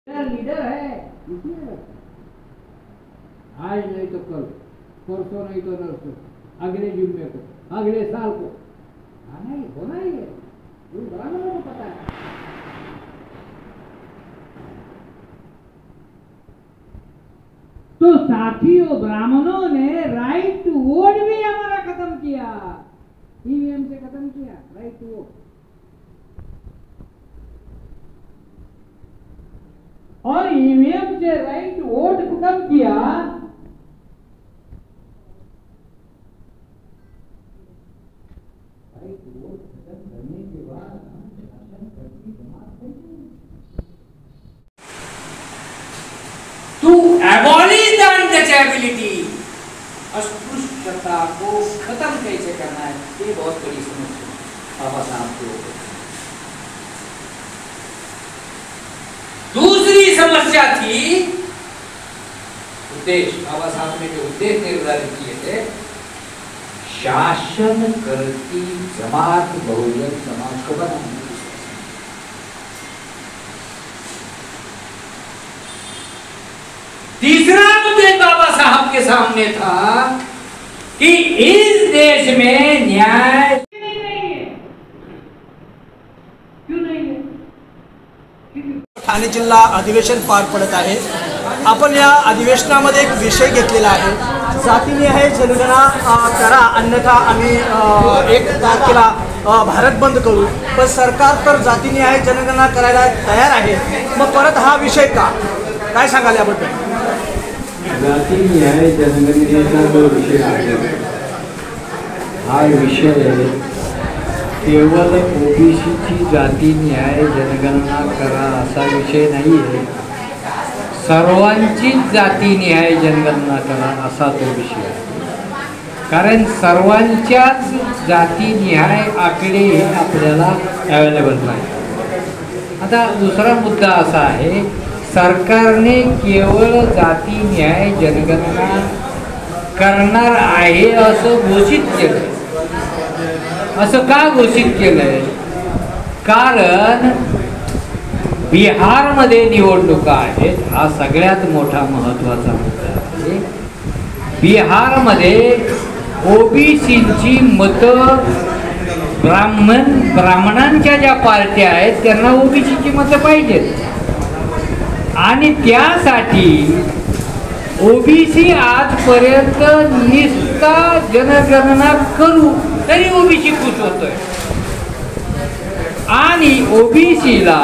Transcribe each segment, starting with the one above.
Leader है, आज नहीं तो कल, परसों नहीं तो नरसों, अगले जुम्मे को, अगले साल को आना ही होना ही है। ब्राह्मणों को पता है। तो साथियों, ब्राह्मणों ने राइट टू वोट भी हमारा खत्म किया, ईवीएम से खत्म किया राइट टू वोट। और ईवीएम से राइट टू वोट खत्म किया, राइट टू वोट खत्म करने के बाद शासन करती जमात टू एबॉलिश द अनटचेबिलिटी, अस्पृश्यता को खत्म कैसे करना है, ये बहुत बड़ी समस्या बाबा साहब को। दूसरी समस्या थी उद्देश्य, बाबा साहब ने जो उद्देश्य निर्धारित किए थे, शासन करती जमात बहुजन समाज को बनाना। तीसरा उद्देश्य बाबा साहब के सामने था कि इस देश में न्याय नहीं है। क्यों नहीं है? ठाणे जिल्हा अधिवेशन पार पडत आहे। आपण या अधिवेशनामध्ये एक विषय घेतलेला आहे, जातीनिहाय जनगणना करा, अन्यथा आम्ही 1 तारखेला भारत बंद करू। पण सरकार तर जातीनिहाय जनगणना करायला तयार आहे, मग परत हा विषय का? काय सांगाल याबद्दल? जातीनिहाय जनगणनेचा जो विषय आहे, हा विषय केवळ ओबीसीची जातीनिहाय जनगणना करा असा विषय नाही आहे, सर्वांचीच जातीनिहाय जनगणना करा असा तो विषय आहे। कारण सर्वांच्याच जातीनिहाय आकडे हे आपल्याला अवेलेबल नाही। आता दुसरा मुद्दा असा आहे, सरकारने केवळ जातीनिहाय जनगणना करणार आहे असं घोषित केलं। असं का घोषित केलंय? कारण बिहारमध्ये निवडणुका आहेत, हा सगळ्यात मोठा महत्त्वाचा मुद्दा आहे। बिहारमध्ये ओबीसीची मतं, ब्राह्मणांच्या ज्या पार्ट्या आहेत त्यांना ओबीसीची मतं पाहिजेत, आणि त्यासाठी ओबीसी आजपर्यंत निस्ता जनगणना करू तरी ओबीसी खुश होतोय, आणि ओबीसीला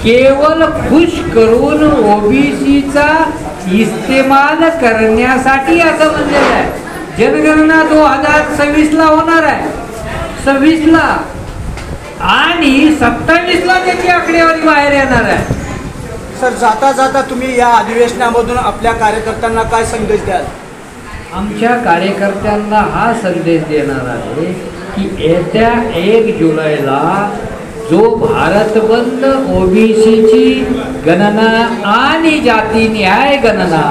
केवळ खुश करून ओबीसीचा इस्तेमाल करण्यासाठी असं म्हणलेलं आहे। जनगणना 2026ला होणार आहे, 26ला, आणि 27ला त्याची आकडेवारी बाहेर येणार आहे। सर, जाता जाता तुम्ही या अधिवेशनामधून आपल्या कार्यकर्त्यांना काय संदेश द्याल? आमच्या कार्यकर्त्यांना हा संदेश देणार आहे की येत्या 1 जुलैला जो भारत बंद, ओबीसीची गणना आणि जातीनिहाय गणना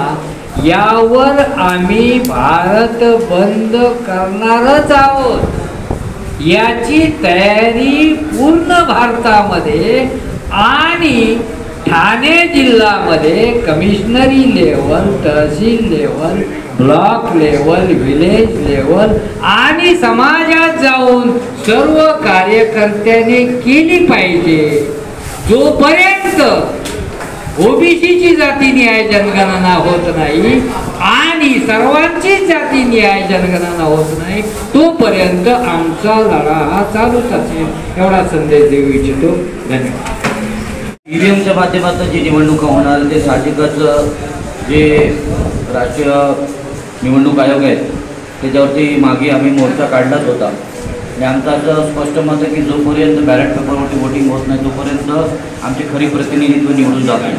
यावर आम्ही भारत बंद करणारच आहोत। याची तयारी पूर्ण भारतामध्ये आणि ठाणे जिल्ह्यामध्ये commissionery level, tehsil level, block level, village level आणि समाजात जाऊन सर्व कार्यकर्त्यांनी केली पाहिजे। जोपर्यंत ओबीसीची जातीनिहाय जनगणना होत नाही आणि सर्वांची जातीनिहाय जनगणना होत नाही, तोपर्यंत आमचा लढा हा चालूच असेल, एवढा संदेश देऊ इच्छितो। धन्यवाद। ईव्हीएमच्या माध्यमातून जी निवडणुका होणार ते साहजिकच जे राष्ट्रीय निवडणूक आयोग आहे त्याच्यावरती मागे आम्ही मोर्चा काढलाच होता, आणि आमचं असं स्पष्ट मत आहे की जोपर्यंत बॅलेट पेपरवरती वोटिंग होत नाही तोपर्यंत आमचे खरी प्रतिनिधित्व निवडून जात नाही।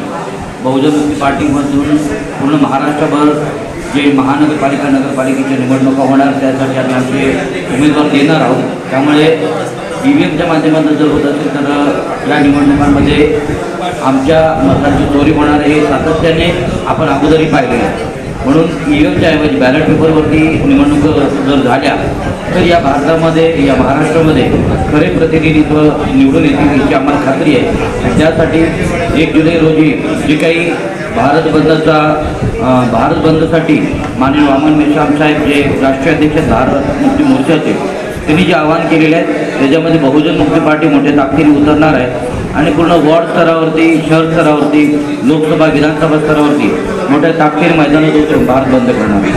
बहुजन मुक्ती पार्टीमधून पूर्ण महाराष्ट्रभर जे महानगरपालिका, नगरपालिकेच्या निवडणुका होणार त्यासाठी आम्ही आमचे उमेदवार देणार आहोत। त्यामुळे ईव्हीएमच्या माध्यमातून जर होत असेल तर या निवडणुकांमध्ये आमच्या मतांची चोरी होणार हे सातत्याने आपण अगोदरही पाहिलेलं आहे। म्हणून ईव्हीएमच्या ऐवजी बॅलेट पेपरवरती निवडणूक जर झाल्या तर या भारतामध्ये, या महाराष्ट्रामध्ये खरे प्रतिनिधित्व निवडून येतील याची आम्हाला खात्री आहे। त्यासाठी 1 जुलै रोजी जे काही भारत बंदसाठी माननीय वामन मेश्राम साहेब जे राष्ट्रीय अध्यक्ष भारत मुक्ती मोर्चाचे त्यांनी जे आवाहन केलेले आहे त्याच्यामध्ये बहुजन मुक्ती पार्टी मोठ्या ताकदीने उतरणार आहे आणि पूर्ण वॉर्ड स्तरावरती, शहर स्तरावरती, लोकसभा, विधानसभा स्तरावरती मोठ्या ताकदीने मैदानात उतरून भारत बंद करणार आहे.